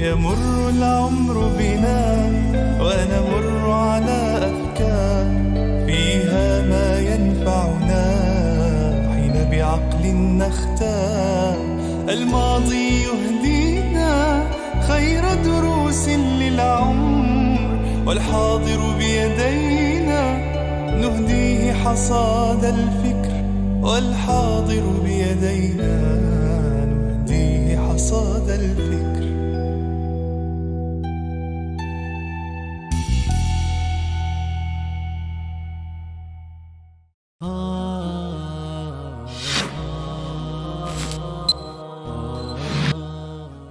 يمر العمر بنا ونمر على أفكار فيها ما ينفعنا حين بعقل نختار الماضي يهدينا خير دروس للعمر والحاضر بيدينا نهديه حصاد الفكر والحاضر بيدينا نهديه حصاد الفكر.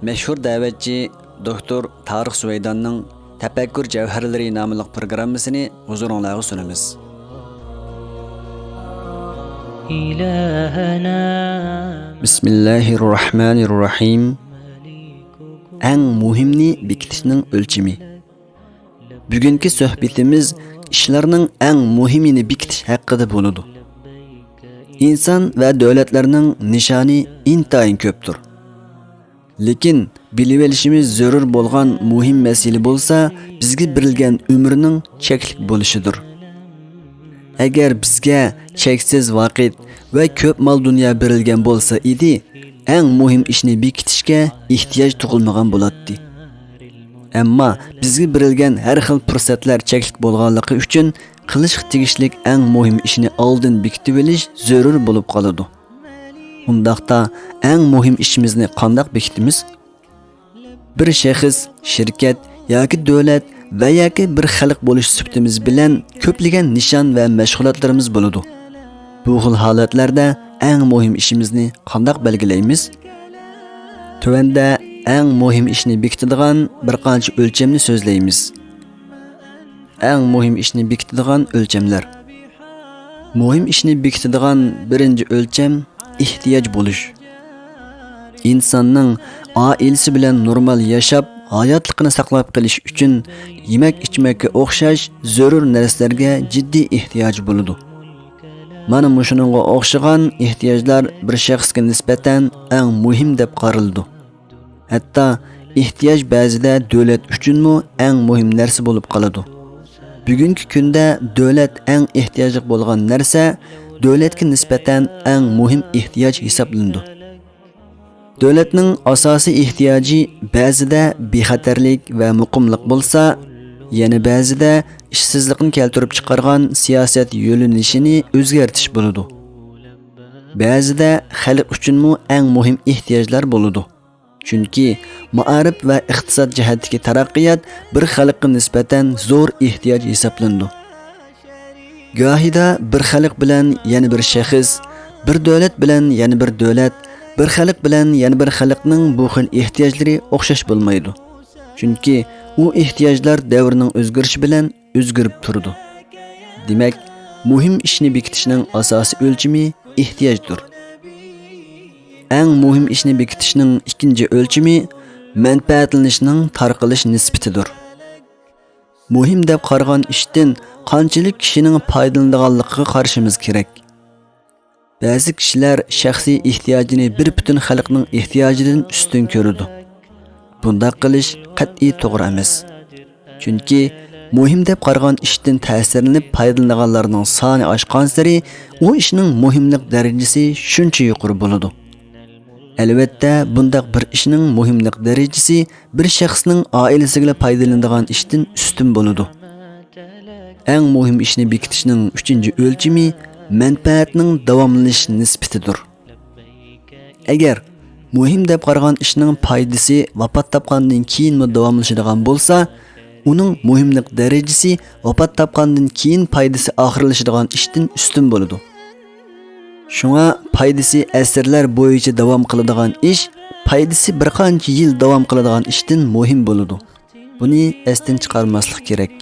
Meşhur dəvətçi doktor Tarix Süveydanның Təfəkkür Cəvhərləri namlıq proqrammasını huzurunuzğa sunumuz. Bismillahirrahmanirrahim. Ən muhimni bekitishning o'lchimi. Bugungi suhbatimiz ishlarning ən muhimini bekitish haqida bo'ladi. İnsan və dövlətlərinin nişani intayin köpdür. Lekin bilib olishimiz zarur bo'lgan muhim masala bo'lsa, bizga berilgan umrning cheklik bo'lishidir. Agar bizga cheksiz vaqt va ko'p mol dunyo berilgan bo'lsa edi, eng muhim ishni bekitishga ehtiyoj tug'ilmagan bo'ladi. Ammo bizga berilgan har xil fursatlar cheklik bo'lganligi uchun qilish tegishlik eng muhim ishni oldin bekitib olish zarur bo'lib qoladi. Undaqda eng muhim ishimizni qanday bekitimiz? Bir shaxs, shirkat yoki davlat va yoki bir xalq bo'lish sifatimiz bilan ko'plagan nishon va mashg'ulotlarimiz bo'ladi. Bu xil holatlarda eng muhim ishimizni qanday belgilaymiz? Tuvanda eng muhim ishni bekitadigan bir qancha o'lchamni so'zlaymiz. Eng muhim ishni bekitadigan o'lchamlar. Muhim ishni bekitadigan birinchi o'lcham ehtiyoj bo'lish. İnsanning oilasi bilan normal yashab, hayotligini saqlab qolish uchun yemak-ichmakka o'xshash zarur narsalarga jiddiy ehtiyoj bo'ladi. Mana shuningga o'xshagan ehtiyojlar bir shaxsga nisbatan eng muhim deb qaraladi. Hatto ehtiyoj ba'zida davlat uchunmi eng muhim narsa bo'lib qoladi. Bugungi kunda davlat eng ehtiyojli bo'lgan narsa davlatga nisbatan eng muhim ehtiyoj hisoblanadi. Davlatning asosiy ehtiyoji ba'zida bexatarlik va muqimlik bo'lsa, yana ba'zida ishsizlikni keltirib chiqargan siyosat yo'linishini o'zgartirish bo'ladi. Ba'zida xalq uchunmi eng muhim ehtiyojlar bo'ladi. Chunki ma'arif va iqtisod jihatdagi taraqqiyot bir xalqqa nisbatan zo'r ehtiyoj hisoblanadi. Gohida bir xalq bilan yana bir shaxs, bir davlat bilan yana bir davlat, bir xalq bilan yana bir xalqning bu xil ehtiyojlari o'xshash bo'lmaydi. Chunki u ehtiyojlar davrning o'zgarishi bilan o'zgarib turadi. Demak, muhim ishni bekitishning asosiy o'lchami ehtiyojdir. Eng muhim ishni bekitishning ikkinchi o'lchami manfaatlanishning tarqalish nisbatidir. Muhim deb qaragan ishdan qanchalik kishining foydalanadiganligiga qarashimiz kerak. Ba'zi kishilar shaxsiy ehtiyojini bir butun xalqning ehtiyojidan ustun ko'radi. Bunday qilish qat'iy to'g'ri emas. Chunki muhim deb qaragan ishdan ta'sirlanib foydalanganlarning soni oshgan sari u ishning muhimlik darajasi shuncha yuqori bo'ladi. Albatta, bunday bir ishning muhimlik darajasi bir shaxsning oilasiga foydalanadigan ishdan ustun bo'ladi. Eng muhim ishni bekitishning uchinchi o'lchami manfaatning davomlanish nisbatidir. Agar muhim deb qaragan ishning foydasi vafot topgandan keyin davomlashadigan bo'lsa, uning muhimlik darajasi vafot topgandan keyin foydasi oxirlashadigan ishdan ustun bo'ladi. Shunga foydasi asrlar bo'yicha davom qiladigan ish, foydasi bir qancha yil davom qiladigan ishdan muhim bo'ladi. Buni esdan chiqarmaslik kerak.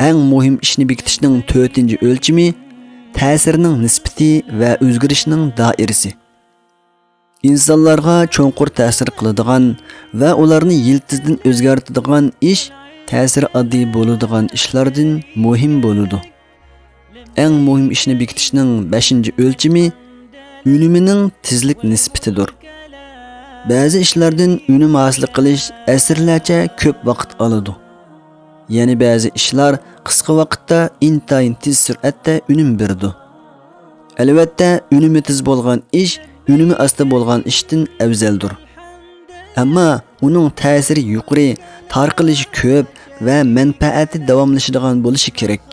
Eng muhim ishni bekitishning 4-o'lchami ta'sirining nisbati va o'zgarishning doirasi. İnsanlarga cho'nqur ta'sir qiladigan va ularni yiltizdan o'zgartiradigan ish ta'siri oddiy bo'ladigan ishlardan muhim bo'ladi. Eng muhim ishni bekitishning 5-o'lchami unimining tezlik nisbatidir. Ba'zi ishlardan unum hosil qilish asrlarcha ko'p vaqt oladi. Ya'ni ba'zi ishlar qisqa vaqtda intayin tez sur'atda unum berdi. Albatta, unumi tez bo'lgan ish unumi asta bo'lgan ishdan afzaldir. Ammo uning ta'siri yuqori, tarqalishi ko'p va manfaati davomlashadigan bo'lishi kerak.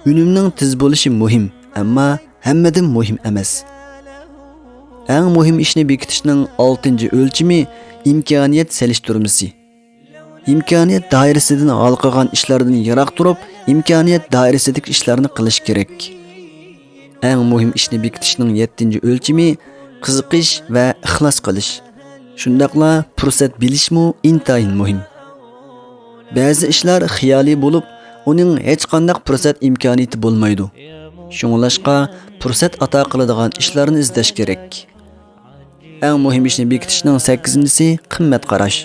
Unumning tez bo'lishi muhim, ammo hammadan muhim emas. Eng muhim ishni bekitishning 6-o'lchimi imkoniyat selishtirmasi. İmkoniyat doirasidan halqagan ishlardan yiroq turib, imkoniyat doirasidagi ishlarni qilish kerak. Eng muhim ishni bekitishning 7-o'lchimi qiziqish va ixlos qilish. Shundaqla fursat bilishmi intayin muhim. Ba'zi ishlar xiyoliy bo'lib, uning hech qanday fursat imkoniyati bo'lmaydi. Shunglashqa fursat ato qiladigan ishlarni izlash kerak. Eng muhim ishni bekitishning 8-si qimmat qarash.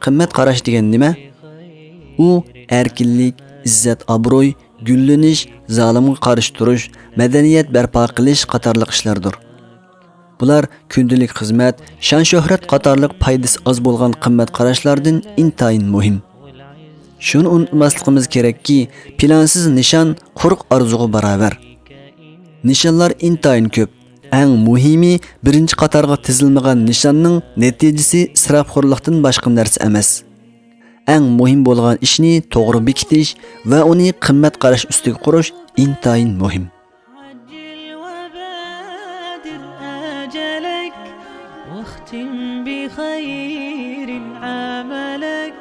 Qimmat qarash degan nima? U erkinlik, izzat, obro'y, gullanish, zolimga qarshi turish, madaniyat barpo qilish qatorliq ishlardir. Bular kundalik xizmat, shon-shuhrat qatorliq foydasi oz bo'lgan qimmat qarashlardan intayin muhim. Shuni unutmasligimiz kerakki, plansiz nishon quruq orzuga barobar. Nishonlar intayin ko'p. Eng muhimi birinchi qatorga tizilmagan nishonning natijasi isrofxo'rlikdan boshqa narsa emas. Eng muhim bo'lgan ishni to'g'ri bekitish va uni qimmat qarash ustiga qurish intayin muhim. واختم بخير عملك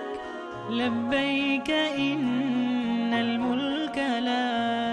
لبيك إن الملك لا